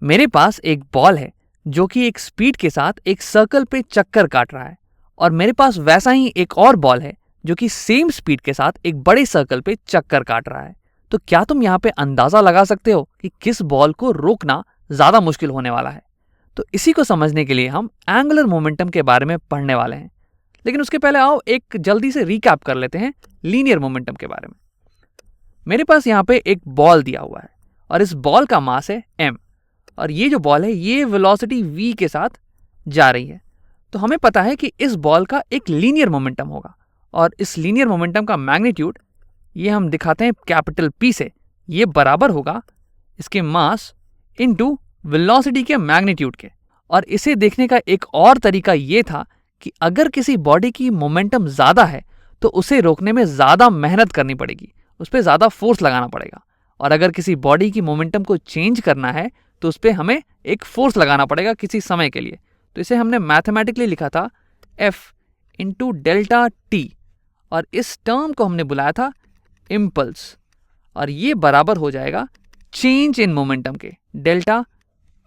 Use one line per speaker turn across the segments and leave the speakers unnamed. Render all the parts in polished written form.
मेरे पास एक बॉल है जो कि एक स्पीड के साथ एक सर्कल पे चक्कर काट रहा है, और मेरे पास वैसा ही एक और बॉल है जो कि सेम स्पीड के साथ एक बड़े सर्कल पे चक्कर काट रहा है। तो क्या तुम यहाँ पे अंदाजा लगा सकते हो कि किस बॉल को रोकना ज्यादा मुश्किल होने वाला है? तो इसी को समझने के लिए हम एंगुलर मोमेंटम के बारे में पढ़ने वाले हैं। लेकिन उसके पहले आओ एक जल्दी से रिकैप कर लेते हैं लीनियर मोमेंटम के बारे में। मेरे पास यहाँ पे एक बॉल दिया हुआ है और इस बॉल का मास है m, और ये जो बॉल है ये वेलोसिटी v के साथ जा रही है। तो हमें पता है कि इस बॉल का एक लीनियर मोमेंटम होगा, और इस लीनियर मोमेंटम का मैग्नीट्यूड ये हम दिखाते हैं कैपिटल P से। ये बराबर होगा इसके मास इनटू वेलोसिटी के मैग्नीट्यूड के। और इसे देखने का एक और तरीका ये था कि अगर किसी बॉडी की मोमेंटम ज़्यादा है तो उसे रोकने में ज़्यादा मेहनत करनी पड़ेगी, उस पर ज़्यादा फोर्स लगाना पड़ेगा। और अगर किसी बॉडी की मोमेंटम को चेंज करना है तो उस पर हमें एक फोर्स लगाना पड़ेगा किसी समय के लिए। तो इसे हमने मैथमेटिकली लिखा था F इंटू डेल्टा T, और इस टर्म को हमने बुलाया था इम्पल्स, और ये बराबर हो जाएगा चेंज इन मोमेंटम के डेल्टा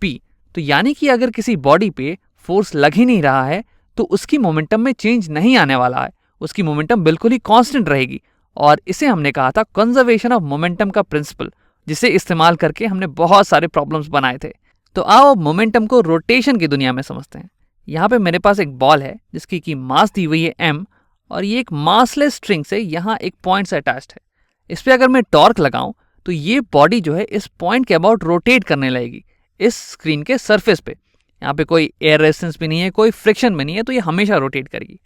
P। तो यानी कि अगर किसी बॉडी पे फोर्स लग ही नहीं रहा है तो उसकी मोमेंटम में चेंज नहीं आने वाला है, उसकी मोमेंटम बिल्कुल ही कांस्टेंट रहेगी। और इसे हमने कहा था कंजर्वेशन ऑफ मोमेंटम का प्रिंसिपल, जिसे इस्तेमाल करके हमने बहुत सारे प्रॉब्लम्स बनाए थे। तो आओ अब मोमेंटम को रोटेशन की दुनिया में समझते हैं। यहाँ पे मेरे पास एक बॉल है जिसकी की मास दी हुई है m, और ये एक मासलेस स्ट्रिंग से यहाँ एक पॉइंट से अटैच्ड है। इस पर अगर मैं टॉर्क लगाऊं तो ये बॉडी जो है इस पॉइंट के अबाउट रोटेट करने लगेगी इस स्क्रीन के सरफेस पे। यहाँ पे कोई एयर रेजिस्टेंस भी नहीं है, कोई फ्रिक्शन भी नहीं है, तो ये हमेशा रोटेट करेगी।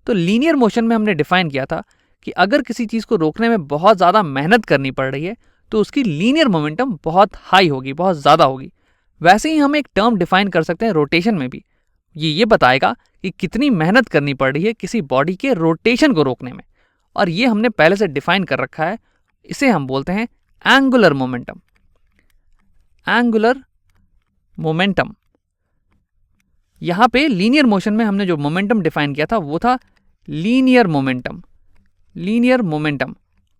तो लीनियर मोशन में हमने डिफाइन किया था कि अगर किसी चीज़ को रोकने में बहुत ज़्यादा मेहनत करनी पड़ रही है तो उसकी लीनियर मोमेंटम बहुत हाई होगी, बहुत ज़्यादा होगी। वैसे ही हम एक टर्म डिफाइन कर सकते हैं रोटेशन में भी। ये बताएगा कि कितनी मेहनत करनी पड़ रही है किसी बॉडी के रोटेशन को रोकने में, और ये हमने पहले से डिफाइन कर रखा है। इसे हम बोलते हैं एंगुलर मोमेंटम। Angular momentum. यहाँ पे लीनियर मोशन में हमने जो मोमेंटम डिफाइन किया था वो था लीनियर मोमेंटम। लीनियर मोमेंटम,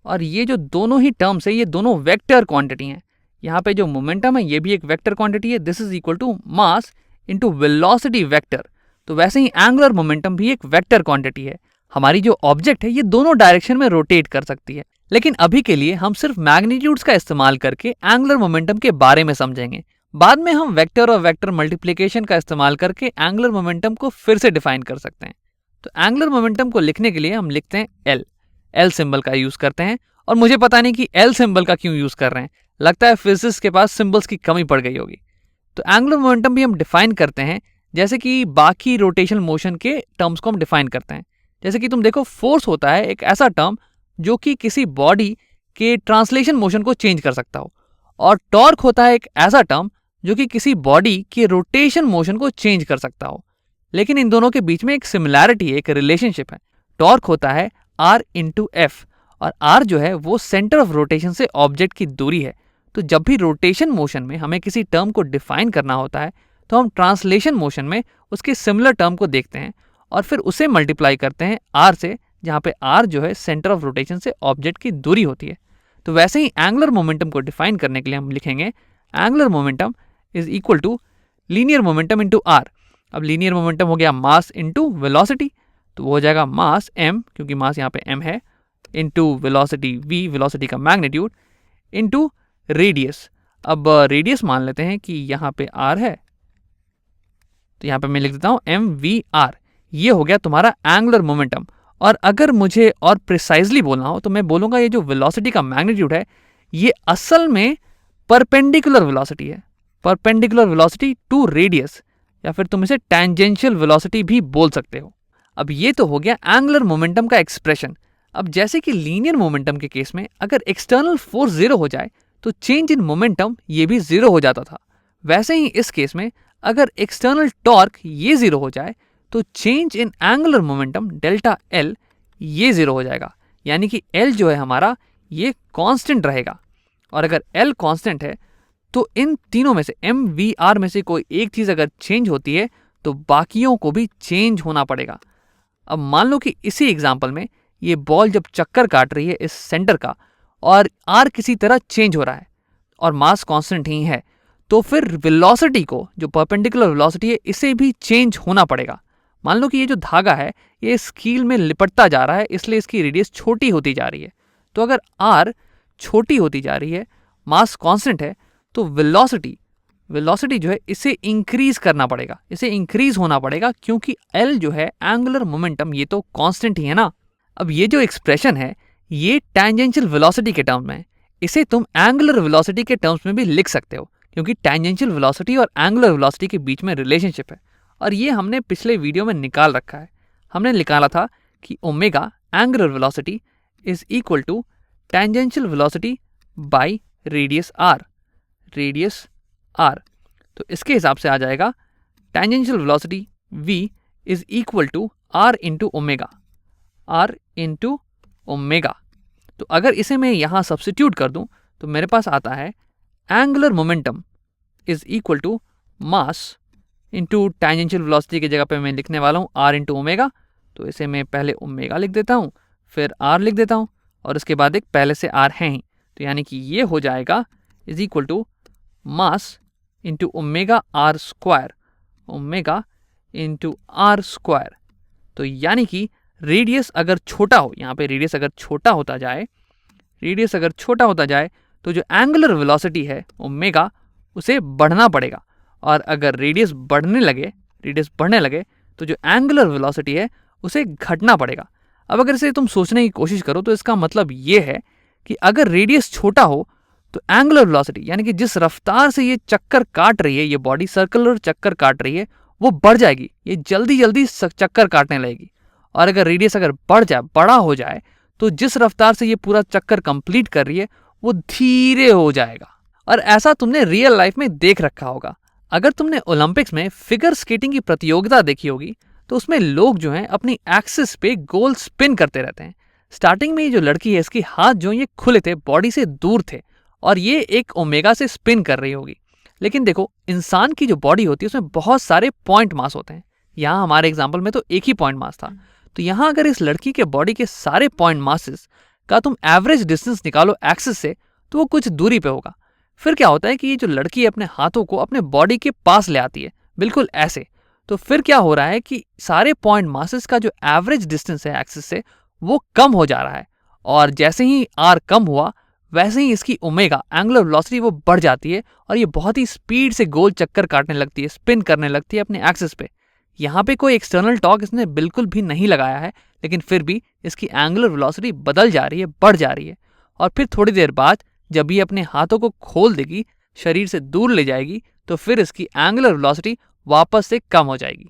और ये जो दोनों ही टर्म्स है ये दोनों वेक्टर क्वांटिटी हैं। यहाँ पे जो मोमेंटम है ये भी एक वेक्टर क्वांटिटी है, this is equal to mass into velocity vector. तो वैसे ही एंगुलर मोमेंटम भी एक वेक्टर क्वांटिटी है। हमारी जो ऑब्जेक्ट है ये दोनों डायरेक्शन में रोटेट कर सकती है। लेकिन अभी के लिए हम सिर्फ मैग्नीट्यूड्स का इस्तेमाल करके एंगुलर मोमेंटम के बारे में समझेंगे। बाद में हम वेक्टर और वेक्टर मल्टीप्लिकेशन का इस्तेमाल करके एंगुलर मोमेंटम को फिर से डिफाइन कर सकते हैं। तो एंगुलर मोमेंटम को लिखने के लिए हम लिखते हैं एल सिंबल का यूज करते हैं। और मुझे पता नहीं कि एल सिंबल का क्यों यूज कर रहे हैं, लगता है फिजिक्स के पास सिंबल्स की कमी पड़ गई होगी। तो एंगुलर मोमेंटम भी हम डिफाइन करते हैं जैसे कि बाकी रोटेशनल मोशन के टर्म्स को हम डिफाइन करते हैं। जैसे कि तुम देखो, फोर्स होता है एक ऐसा टर्म जो कि किसी बॉडी के ट्रांसलेशन मोशन को चेंज कर सकता हो, और टॉर्क होता है एक ऐसा टर्म जो कि किसी बॉडी के रोटेशन मोशन को चेंज कर सकता हो। लेकिन इन दोनों के बीच में एक सिमिलैरिटी है, एक रिलेशनशिप है। टॉर्क होता है R इंटू एफ, और R जो है वो सेंटर ऑफ रोटेशन से ऑब्जेक्ट की दूरी है। तो जब भी रोटेशन मोशन में हमें किसी टर्म को डिफाइन करना होता है तो हम ट्रांसलेशन मोशन में उसके सिमिलर टर्म को देखते हैं और फिर उसे मल्टीप्लाई करते हैं R से, जहाँ पे R जो है सेंटर ऑफ रोटेशन से ऑब्जेक्ट की दूरी होती है। तो वैसे ही एंगुलर मोमेंटम को डिफाइन करने के लिए हम लिखेंगे angular momentum is equal to linear momentum into R। अब लीनियर मोमेंटम हो गया मास इंटू वेलोसिटी, तो वो हो जाएगा मास m, क्योंकि मास यहाँ पे m है, इंटू वेलोसिटी v, वेलोसिटी का मैग्नीट्यूड, इंटू रेडियस। अब रेडियस मान लेते हैं कि यहाँ पे r है, तो यहाँ पे मैं लिख देता हूँ mvr। ये हो गया तुम्हारा एंगुलर मोमेंटम। और अगर मुझे और प्रिसाइजली बोलना हो तो मैं बोलूँगा ये जो वेलोसिटी का मैग्नीट्यूड है ये असल में परपेंडिकुलर वेलोसिटी है, परपेंडिकुलर वेलोसिटी टू रेडियस, या फिर तुम इसे टेंजेंशियल वेलोसिटी भी बोल सकते हो। अब ये तो हो गया एंगुलर मोमेंटम का एक्सप्रेशन। अब जैसे कि लीनियर मोमेंटम के केस में अगर एक्सटर्नल फोर्स जीरो हो जाए तो चेंज इन मोमेंटम ये भी जीरो हो जाता था, वैसे ही इस केस में अगर एक्सटर्नल टॉर्क ये जीरो हो जाए तो change in angular momentum delta L ये जीरो हो जाएगा। यानी कि एल जो है हमारा ये कांस्टेंट रहेगा, और अगर एल कांस्टेंट है तो इन तीनों में से एम वी आर में से कोई एक चीज अगर चेंज होती है तो बाकियों को भी चेंज होना पड़ेगा। अब मान लो कि इसी एग्जाम्पल में ये बॉल जब चक्कर काट रही है इस सेंटर का, और आर किसी तरह चेंज हो रहा है और मास कांस्टेंट ही है, तो फिर वेलोसिटी को, जो परपेंडिकुलर वेलोसिटी है, इसे भी चेंज होना पड़ेगा। मान लो कि ये जो धागा है ये स्कील में लिपटता जा रहा है, इसलिए इसकी रेडियस छोटी होती जा रही है। तो अगर r छोटी होती जा रही है, मास कांस्टेंट है, तो वेलोसिटी जो है इसे इंक्रीज करना पड़ेगा, इसे इंक्रीज होना पड़ेगा, क्योंकि L जो है एंगुलर मोमेंटम ये तो कांस्टेंट ही है ना। अब ये जो एक्सप्रेशन है ये टेंजेंशियल वेलोसिटी के टर्म में है, इसे तुम एंगुलर वेलोसिटी के टर्म्स में भी लिख सकते हो, क्योंकि टेंजेंशियल वेलोसिटी और एंगुलर वेलोसिटी के बीच में रिलेशनशिप है। और ये हमने पिछले वीडियो में निकाल रखा है। हमने निकाला था कि omega angular velocity is equal to tangential velocity by radius r। तो इसके हिसाब से आ जाएगा tangential velocity v is equal to r into omega. तो अगर इसे मैं यहाँ सब्स्टिट्यूट कर दूं तो मेरे पास आता है angular momentum is equal to mass into tangential velocity की जगह पे मैं लिखने वाला हूँ r इंटू ओमेगा। तो इसे मैं पहले ओमेगा लिख देता हूँ, फिर r लिख देता हूँ, और उसके बाद एक पहले से r है ही, तो यानी कि ये हो जाएगा is equal to mass into omega r square. तो यानी कि रेडियस अगर छोटा हो, यहाँ पे रेडियस अगर छोटा होता जाए तो जो एंगुलर वेलोसिटी है ओमेगा उसे बढ़ना पड़ेगा, और अगर रेडियस बढ़ने लगे तो जो एंगुलर वेलोसिटी है उसे घटना पड़ेगा। अब अगर इसे तुम सोचने की कोशिश करो तो इसका मतलब ये है कि अगर रेडियस छोटा हो तो एंगुलर वेलोसिटी, यानी कि जिस रफ्तार से ये चक्कर काट रही है, ये बॉडी सर्कुलर चक्कर काट रही है, वो बढ़ जाएगी, ये जल्दी जल्दी चक्कर काटने लगेगी। और अगर रेडियस अगर बड़ा हो जाए तो जिस रफ्तार से ये पूरा चक्कर कंप्लीट कर रही है वो धीरे हो जाएगा। और ऐसा तुमने रियल लाइफ में देख रखा होगा। अगर तुमने ओलंपिक्स में फिगर स्केटिंग की प्रतियोगिता देखी होगी तो उसमें लोग जो हैं अपनी एक्सिस पे गोल स्पिन करते रहते हैं। स्टार्टिंग में ये जो लड़की है इसके हाथ जो ये खुले थे, बॉडी से दूर थे, और ये एक ओमेगा से स्पिन कर रही होगी। लेकिन देखो, इंसान की जो बॉडी होती है उसमें बहुत सारे पॉइंट मास होते हैं। यहाँ हमारे एग्जाम्पल में तो एक ही पॉइंट मास था। तो यहाँ अगर इस लड़की के बॉडी के सारे पॉइंट मासेस का तुम एवरेज डिस्टेंस निकालो एक्सिस से, तो वो कुछ दूरी पे होगा। फिर क्या होता है कि ये जो लड़की अपने हाथों को अपने बॉडी के पास ले आती है, बिल्कुल ऐसे। तो फिर क्या हो रहा है कि सारे पॉइंट मासेस का जो एवरेज डिस्टेंस है एक्सिस से वो कम हो जा रहा है, और जैसे ही r कम हुआ वैसे ही इसकी ओमेगा एंगुलर वेलोसिटी वो बढ़ जाती है, और ये बहुत ही स्पीड से गोल चक्कर काटने लगती है, स्पिन करने लगती है अपने एक्सिस पे। यहाँ पे कोई एक्सटर्नल टॉर्क इसने बिल्कुल भी नहीं लगाया है, लेकिन फिर भी इसकी एंगुलर वेलोसिटी बदल जा रही है, बढ़ जा रही है। और फिर थोड़ी देर बाद जब ये अपने हाथों को खोल देगी, शरीर से दूर ले जाएगी, तो फिर इसकी एंगुलर वेलोसिटी वापस से कम हो जाएगी।